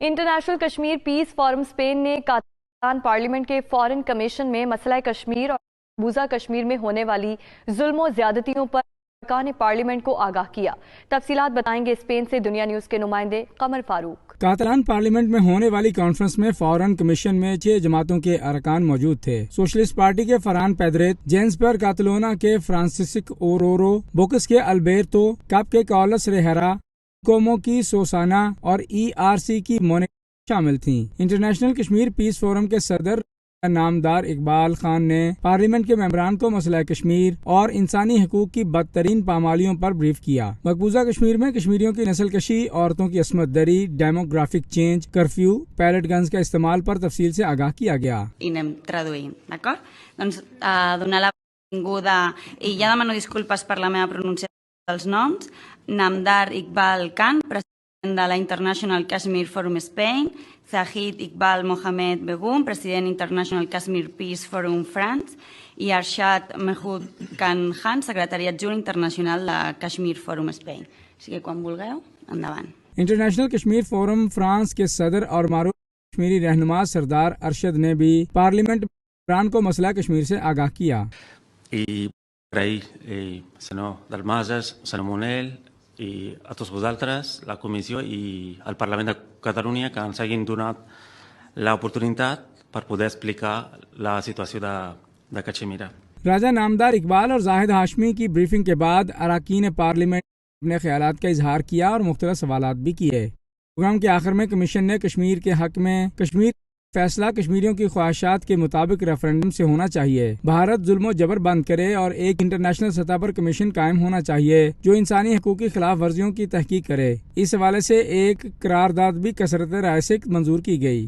International Kashmir peace forum Spain ने Catalan parliament के foreign commission में मसला कश्मीर और मकबूजा कश्मीर में होने वाली जुल्म और ज्यादतियों पर अरकान पार्लियामेंट को आगाह किया। तफसीलात बताएंगे स्पेन से दुनिया न्यूज के नुमाइंदे कमर फारूक। कातालान पार्लियामेंट में होने वाली कॉन्फ्रेंस में फॉरेन कमीशन में 6 जमातों के अरकान मौजूद थे। सोशलिस्ट पार्टी के फरहान पेद्रेत, जेन्स पर कातलोना के फ्रांसिस्क ओरोरो, बोकस के अल्बेर्तो, कप के कॉलस रेहरा, कोमो की सोसाना और ERC की मोनिका शामिल थीं। इंटरनेशनल कश्मीर पीस फोरम के सदर नामदार इकबाल खान ने पार्लियामेंट के मेंबरान को मसला कश्मीर और इंसानी हकूक की बदतरीन पामालियों पर ब्रीफ किया। मकबूजा कश्मीर में कश्मीरियों की नस्ल कशी, औरतों की असमत दरी, demographic change, curfew, pellet guns का इस्तेमाल पर तफसील से आगाह किया गया। Anem traduint, d'acord? Doncs donar la benvinguda, i ja demano disculpes per la meva pronunciació dels noms, Namdar Iqbal Khan, president de la International Kashmir Forum Spain, Zahid Iqbal Mohamed Begum, president International Kashmir Peace Forum France, i Arshad Mehud Khan, secretari adjunt internacional de Kashmir Forum Spain. Així que quan vulgueu, endavant. International Kashmir forum France के सदर और मारूफ कश्मीरी रहनुमा सरदार अरशद ने भी parliament मेंबरान को मसला कश्मीर से आगाह किया। I agrair senyor Dalmases, senyor Monell i a tots vosaltres, la comissió i el Parlament de Catalunya, que ens hagin donat l'oportunitat per poder explicar la situació de Cachemira। राजा नामदार इकबाल और जाहिद हाशमी की ब्रीफिंग के बाद अरकान पार्लियामेंट अपने ख्यालात का इजहार किया और मुख्तलिफ सवालात भी किए। प्रोग्राम के आखिर में कमीशन ने कश्मीर के हक में कश्मीर फैसला कश्मीरियों की ख्वाहिशात के मुताबिक रेफरेंडम से होना चाहिए, भारत जुल्म जबर बंद करे और एक इंटरनेशनल सतह पर कमीशन कायम होना चाहिए जो इंसानी हकूक की खिलाफ वर्जियों की तहकीक करे। इस हवाले से एक करारदाद भी कसरत राय से मंजूर की गई।